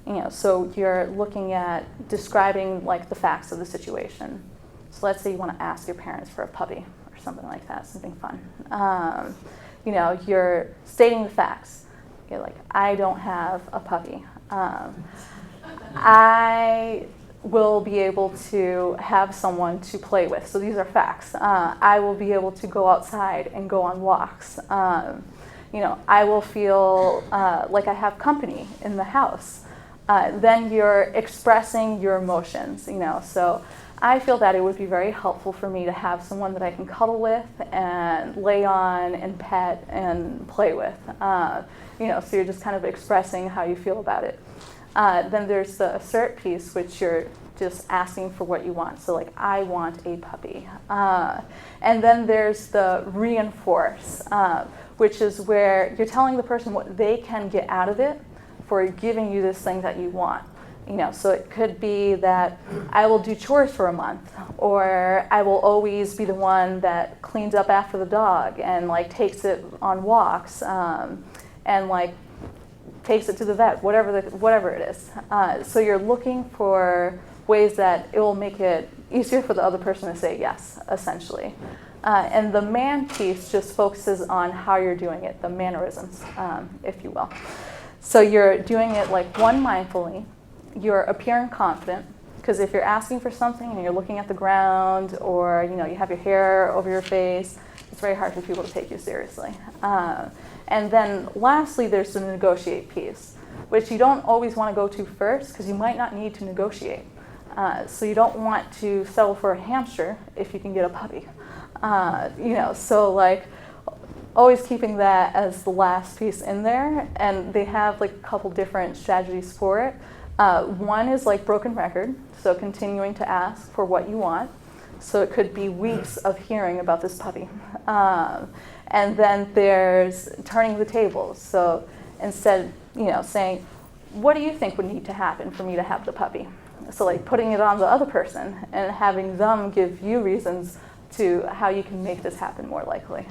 [SPEAKER 1] You know, so you're looking at describing like the facts of the situation. So let's say you want to ask your parents for a puppy or something like that, something fun. You know, you're stating the facts. You're like, I don't have a puppy. I will be able to have someone to play with. So these are facts. I will be able to go outside and go on walks. You know, I will feel like I have company in the house. Then you're expressing your emotions, you know. So I feel that it would be very helpful for me to have someone that I can cuddle with and lay on and pet and play with. You know, so you're just kind of expressing how you feel about it. Then there's the assert piece, which you're just asking for what you want. So like, I want a puppy. And then there's the reinforce, which is where you're telling the person what they can get out of it for giving you this thing that you want. You know, so it could be that I will do chores for a month, or I will always be the one that cleans up after the dog and like takes it on walks, and like takes it to the vet, whatever it is. So you're looking for ways that it will make it easier for the other person to say yes, essentially. And the man piece just focuses on how you're doing it, the mannerisms, if you will. So you're doing it like one, mindfully. You're appearing confident, because if you're asking for something and you're looking at the ground, or you know, you have your hair over your face, it's very hard for people to take you seriously. And then lastly, there's the negotiate piece, which you don't always want to go to first, because you might not need to negotiate. So you don't want to settle for a hamster if you can get a puppy. You know, so like always keeping that as the last piece in there. And they have like a couple different strategies for it. One is like broken record, so continuing to ask for what you want. So it could be weeks of hearing about this puppy. And then there's turning the tables. So instead, you know, saying, what do you think would need to happen for me to have the puppy? So like putting it on the other person and having them give you reasons to how you can make this happen more likely.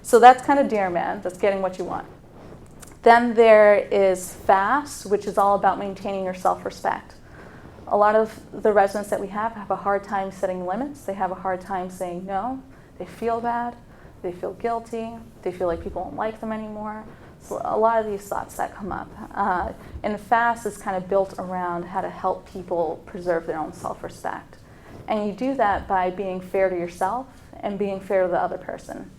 [SPEAKER 1] So that's kind of Dear Man, that's getting what you want. Then there is FAST, which is all about maintaining your self-respect. A lot of the residents that we have a hard time setting limits. They have a hard time saying no. They feel bad. they feel guilty, they feel like people don't like them anymore. So a lot of these thoughts that come up. And FAST is kind of built around how to help people preserve their own self-respect. And you do that by being fair to yourself and being fair to the other person.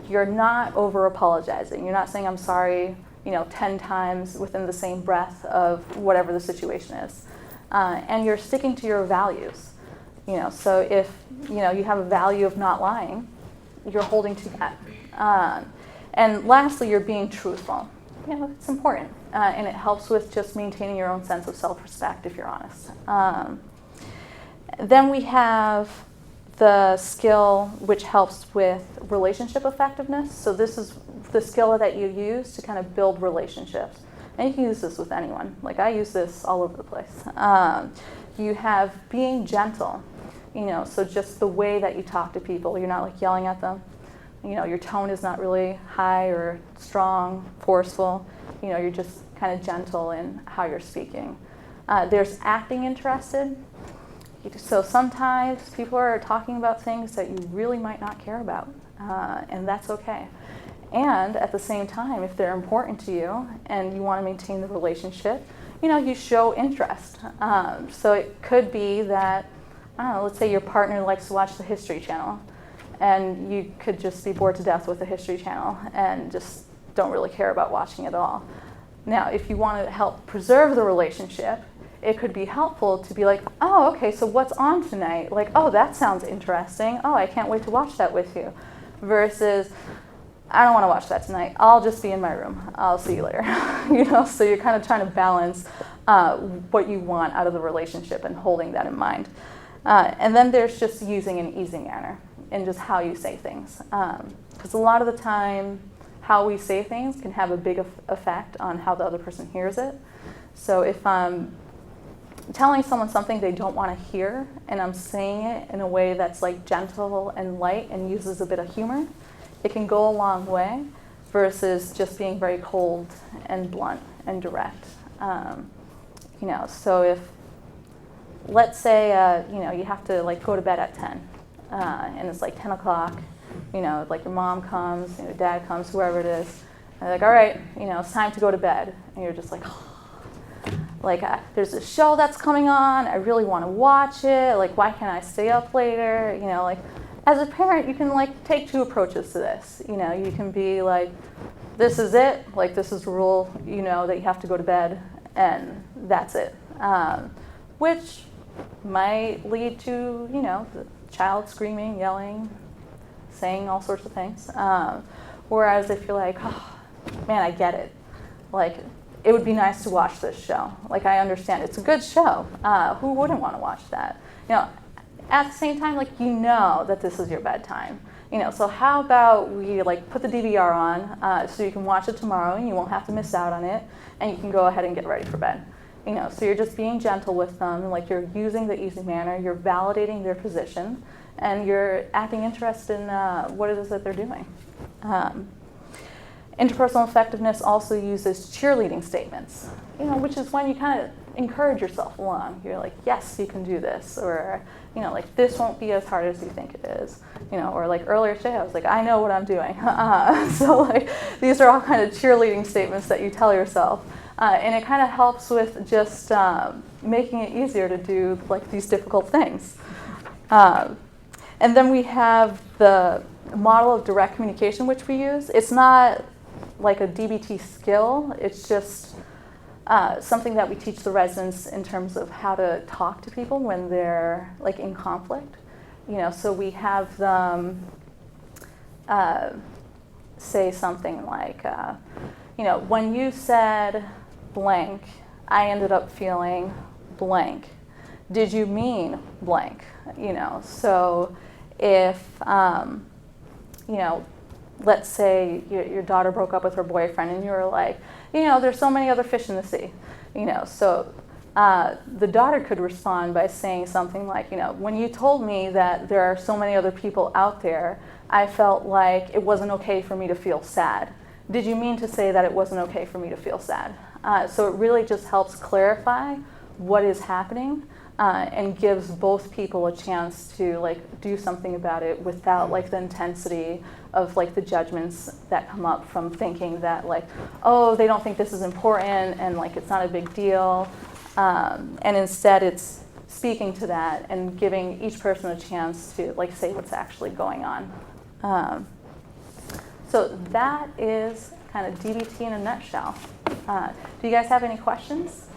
[SPEAKER 1] You're not over-apologizing. You're not saying, I'm sorry, 10 times within the same breath of whatever the situation is. And you're sticking to your values. So if, you have a value of not lying, you're holding to that. And lastly, you're being truthful. It's important. And it helps with just maintaining your own sense of self-respect, if you're honest. Then we have the skill which helps with relationship effectiveness. So this is the skill that you use to kind of build relationships. And you can use this with anyone. Like, I use this all over the place. You have being gentle. So just the way that you talk to people. You're not like yelling at them. Your tone is not really high or strong, forceful. You're just kind of gentle in how you're speaking. There's acting interested. So sometimes people are talking about things that you really might not care about, and that's okay. And at the same time, if they're important to you and you want to maintain the relationship, you show interest. So it could be that, let's say your partner likes to watch the History Channel, and you could just be bored to death with the History Channel and just don't really care about watching it at all. Now, if you want to help preserve the relationship, it could be helpful to be like, oh, okay, so what's on tonight? Like, oh, that sounds interesting. Oh, I can't wait to watch that with you. Versus, I don't want to watch that tonight. I'll just be in my room. I'll see you later. So you're kind of trying to balance what you want out of the relationship and holding that in mind. And then there's just using an easy manner in just how you say things. Because a lot of the time, how we say things can have a big effect on how the other person hears it. So if I'm telling someone something they don't want to hear, and I'm saying it in a way that's like gentle and light and uses a bit of humor, it can go a long way versus just being very cold and blunt and direct. So if, let's say, you have to like go to bed at 10, and it's like 10 o'clock, like your mom comes, your dad comes, whoever it is, and they're like, all right, it's time to go to bed, and you're just like, there's a show that's coming on, I really want to watch it, like, why can't I stay up later? As a parent, you can take two approaches to this. You can be like, this is it, this is the rule, that you have to go to bed, and that's it. Which might lead to, the child screaming, yelling, saying all sorts of things. Whereas if you're like, oh, man, I get it. It would be nice to watch this show. I understand. It's a good show. Who wouldn't want to watch that? At the same time, that this is your bedtime. So how about we put the DVR on so you can watch it tomorrow and you won't have to miss out on it, and you can go ahead and get ready for bed. So you're just being gentle with them, you're using the easy manner, you're validating their position, and you're acting interested in what it is that they're doing. Interpersonal effectiveness also uses cheerleading statements, which is when you kind of encourage yourself along. You're like, yes, you can do this, or, this won't be as hard as you think it is. Or earlier today, I was like, I know what I'm doing. So these are all kind of cheerleading statements that you tell yourself. And it kind of helps with just making it easier to do these difficult things. And then we have the model of direct communication, which we use. It's not like a DBT skill. It's just something that we teach the residents in terms of how to talk to people when they're in conflict. So we have them say something like, when you said blank, I ended up feeling blank. Did you mean blank? So if, let's say your daughter broke up with her boyfriend and you were like, there's so many other fish in the sea. So the daughter could respond by saying something like, when you told me that there are so many other people out there, I felt like it wasn't okay for me to feel sad. Did you mean to say that it wasn't okay for me to feel sad? So it really just helps clarify what is happening and gives both people a chance to like do something about it without like the intensity of like the judgments that come up from thinking that like, oh, they don't think this is important and like it's not a big deal. And instead it's speaking to that and giving each person a chance to like say what's actually going on. So that is kind of DBT in a nutshell. Do you guys have any questions?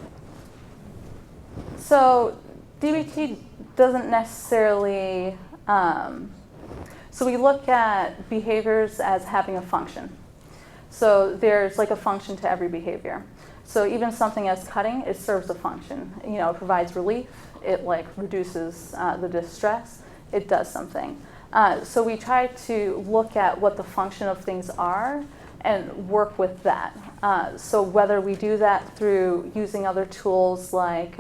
[SPEAKER 1] So DBT doesn't necessarily, so we look at behaviors as having a function. So there's like a function to every behavior. So even something as cutting, it serves a function. You know, it provides relief, it like reduces the distress, it does something. So we try to look at what the function of things are and work with that. So whether we do that through using other tools like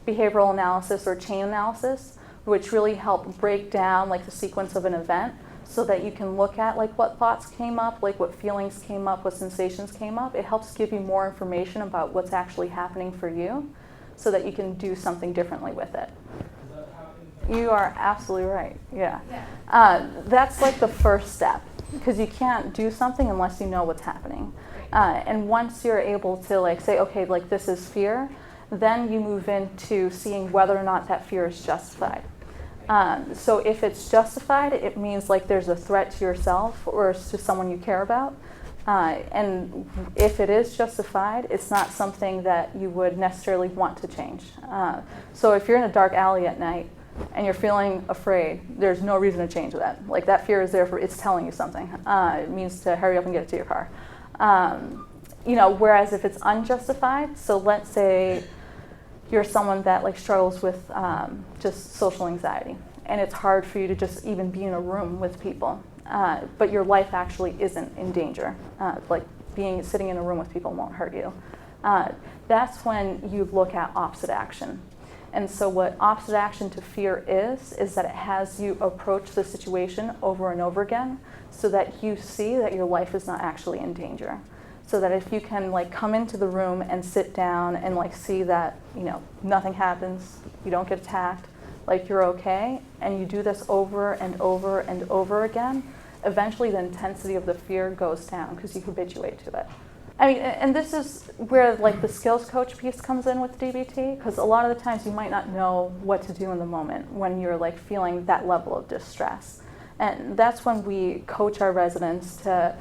[SPEAKER 1] behavioral analysis or chain analysis, which really help break down like the sequence of an event so that you can look at like what thoughts came up, like what feelings came up, what sensations came up. It helps give you more information about what's actually happening for you so that you can do something differently with it. You are absolutely right, yeah. That's like the first step, because you can't do something unless you know what's happening. And once you're able to like say, okay, like this is fear, then you move into seeing whether or not that fear is justified. So if it's justified, it means like there's a threat to yourself or to someone you care about. And if it is justified, it's not something that you would necessarily want to change. So if you're in a dark alley at night and you're feeling afraid, there's no reason to change that. Like that fear is there for, it's telling you something. It means to hurry up and get it to your car. You know, whereas if it's unjustified, so let's say you're someone that like struggles with just social anxiety, and it's hard for you to just even be in a room with people, but your life actually isn't in danger. Like sitting in a room with people won't hurt you. That's when you look at opposite action. And so what opposite action to fear is that it has you approach the situation over and over again so that you see that your life is not actually in danger. So that if you can like come into the room and sit down and like see that, you know, nothing happens, you don't get attacked, like you're okay, and you do this over and over and over again, eventually the intensity of the fear goes down because you habituate to it. I mean, and this is where like the skills coach piece comes in with DBT, because a lot of the times you might not know what to do in the moment when you're like feeling that level of distress. And that's when we coach our residents to,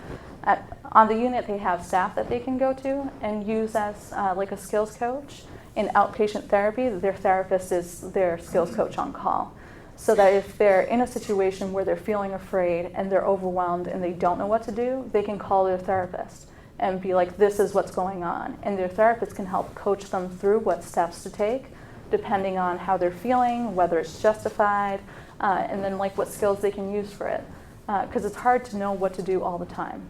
[SPEAKER 1] on the unit they have staff that they can go to and use as like a skills coach. In outpatient therapy, their therapist is their skills coach on call. So that if they're in a situation where they're feeling afraid and they're overwhelmed and they don't know what to do, they can call their therapist and be like, this is what's going on. And their therapist can help coach them through what steps to take, depending on how they're feeling, whether it's justified, and then like what skills they can use for it. Because it's hard to know what to do all the time.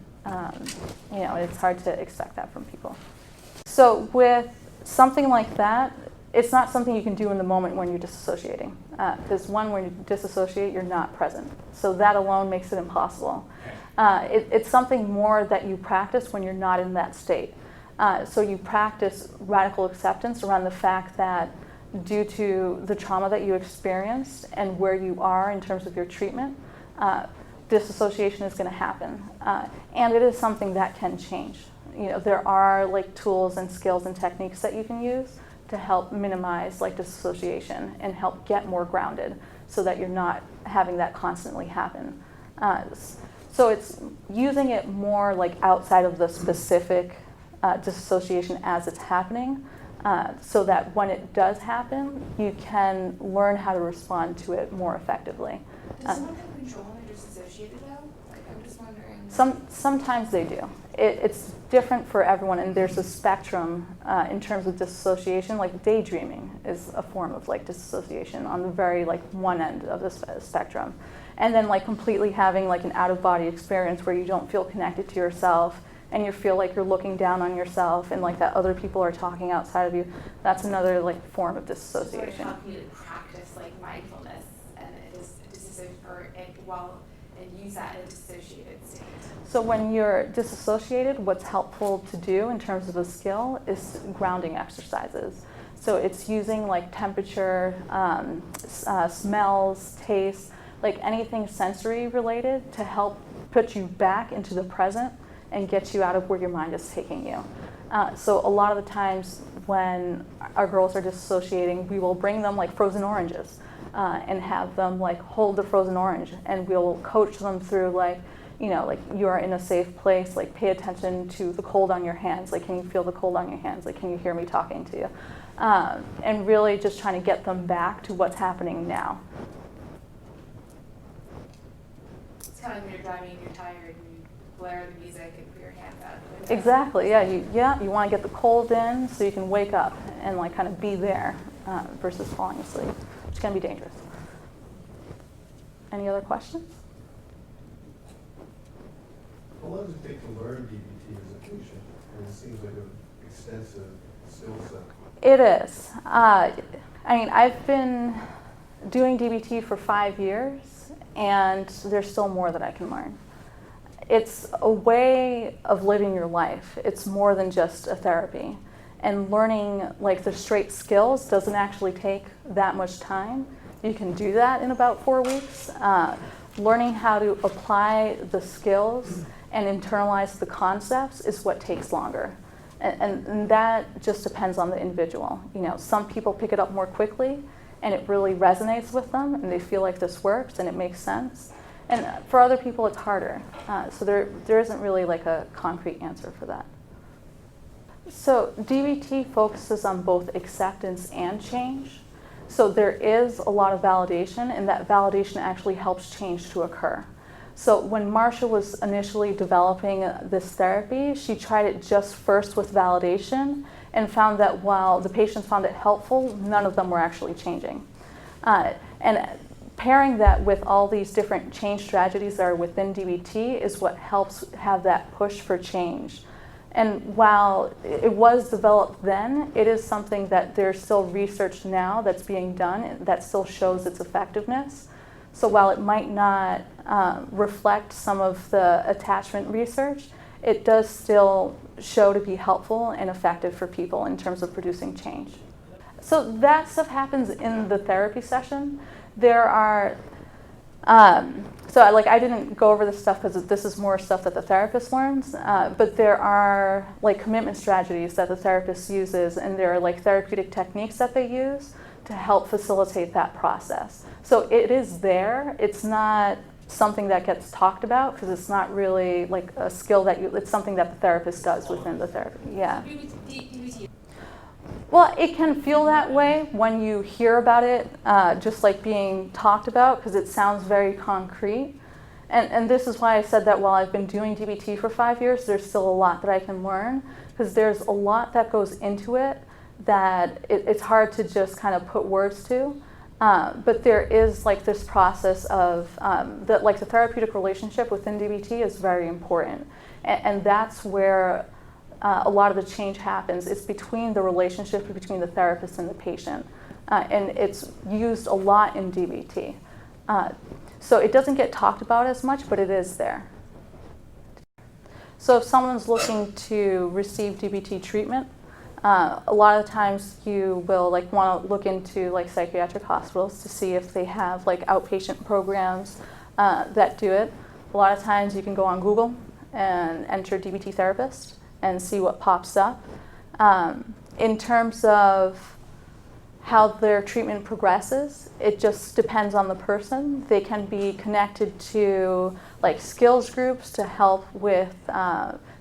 [SPEAKER 1] You know, it's hard to expect that from people. So with something like that, it's not something you can do in the moment when you're disassociating. Because when you disassociate, you're not present. So that alone makes it impossible. It's something more that you practice when you're not in that state. So you practice radical acceptance around the fact that due to the trauma that you experienced and where you are in terms of your treatment, disassociation is going to happen. And it is something that can change. You know, there are like tools and skills and techniques that you can use to help minimize like disassociation and help get more grounded so that you're not having that constantly happen. So it's using it more like outside of the specific disassociation as it's happening, so that when it does happen, you can learn how to respond to it more effectively.
[SPEAKER 2] Does someone have control when they're disassociated though? Like, I'm just wondering.
[SPEAKER 1] Sometimes they do. It's different for everyone, and there's a spectrum in terms of disassociation. Like daydreaming is a form of like disassociation on the very like one end of the spectrum. And then like completely having like an out-of-body experience where you don't feel connected to yourself and you feel like you're looking down on yourself and like that other people are talking outside of you. That's another like form of disassociation.
[SPEAKER 2] So help you to practice like mindfulness and and use that in a dissociated state.
[SPEAKER 1] So when you're disassociated, what's helpful to do in terms of a skill is grounding exercises. So it's using like temperature, smells, tastes, like anything sensory related to help put you back into the present and get you out of where your mind is taking you. So a lot of the times when our girls are dissociating, we will bring them like frozen oranges and have them like hold the frozen orange, and we'll coach them through like, you know, like you are in a safe place, like pay attention to the cold on your hands, like can you feel the cold on your hands, like can you hear me talking to you? And really just trying to get them back to what's happening now.
[SPEAKER 2] It's kind of when you're driving and you're tired and you blare the music and put your hands out.
[SPEAKER 1] Exactly, yeah, you want to get the cold in so you can wake up and like kind of be there versus falling asleep, which can be dangerous. Any other questions?
[SPEAKER 3] How long does it take to learn DBT as a patient? And it seems like an extensive skill set.
[SPEAKER 1] It is. I mean, I've been doing DBT for 5 years, and there's still more that I can learn. It's a way of living your life. It's more than just a therapy. And learning like the straight skills doesn't actually take that much time. You can do that in about 4 weeks. Learning how to apply the skills and internalize the concepts is what takes longer. And that just depends on the individual. You know, some people pick it up more quickly and it really resonates with them and they feel like this works and it makes sense. And for other people it's harder. So there isn't really like a concrete answer for that. So DBT focuses on both acceptance and change. So there is a lot of validation, and that validation actually helps change to occur. So when Marcia was initially developing this therapy, she tried it just first with validation and found that while the patients found it helpful, none of them were actually changing. And pairing that with all these different change strategies that are within DBT is what helps have that push for change. And while it was developed then, it is something that there's still research now that's being done that still shows its effectiveness. So while it might not reflect some of the attachment research, it does still show to be helpful and effective for people in terms of producing change. So that stuff happens in the therapy session. There are, I didn't go over this stuff because this is more stuff that the therapist learns, but there are like commitment strategies that the therapist uses, and there are like therapeutic techniques that they use to help facilitate that process. So it is there. It's not something that gets talked about because it's not really like a skill it's something that the therapist does within the therapy. Yeah. Well, it can feel that way when you hear about it just like being talked about because it sounds very concrete. And this is why I said that while I've been doing DBT for 5 years, there's still a lot that I can learn because there's a lot that goes into it that it's hard to just kind of put words to. But there is like this process of the therapeutic relationship within DBT is very important. And that's where a lot of the change happens. It's between the relationship between the therapist and the patient. And it's used a lot in DBT. So it doesn't get talked about as much, but it is there. So if someone's looking to receive DBT treatment, a lot of times you will want to look into psychiatric hospitals to see if they have outpatient programs that do it. A lot of times you can go on Google and enter DBT therapist and see what pops up. In terms of how their treatment progresses, it just depends on the person. They can be connected to skills groups to help with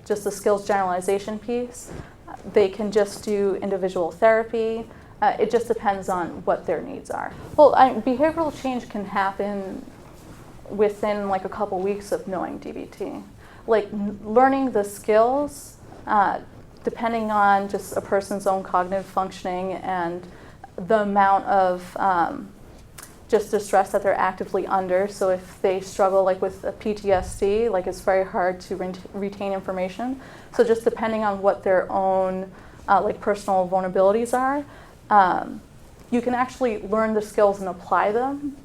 [SPEAKER 1] just the skills generalization piece. They can just do individual therapy. It just depends on what their needs are. Well, behavioral change can happen within a couple weeks of knowing DBT. Learning the skills, depending on just a person's own cognitive functioning and the amount of just the stress that they're actively under. So if they struggle with a PTSD, it's very hard to retain information. So just depending on what their own personal vulnerabilities are, you can actually learn the skills and apply them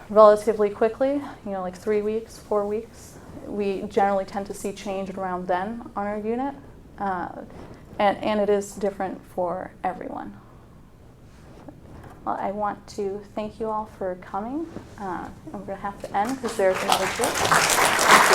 [SPEAKER 1] relatively quickly, 3 weeks, 4 weeks. We generally tend to see change around then on our unit. And it is different for everyone. Well, I want to thank you all for coming. And we're going to have to end because there's another group. Thank you.